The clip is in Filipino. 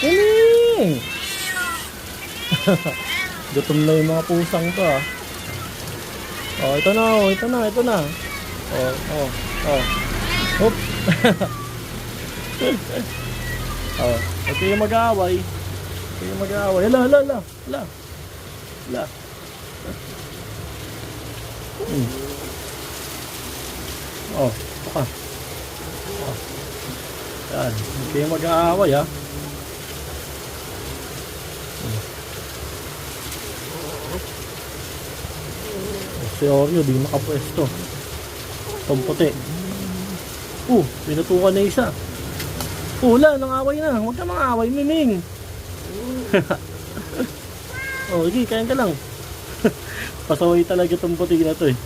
Miming! Gutom na yung mga pusang to ah. Oh, ito na, oh, ito na, ito na. Oh, oh, oh. Oop. Oh, ito yung mag-aaway. Ito yung mag-aaway. Hala, hala, hala. Hala. Hala. Oh, ito ka. Oh. Yan. Ito yung mag-aaway ah. Si Oreo, di makapwesto. Itong puti. Pinutukan na isa. Wala, nang-away na. Huwag ka mang-away, Miming. Sige, kain ka lang. Pasaway talaga itong puti na to eh.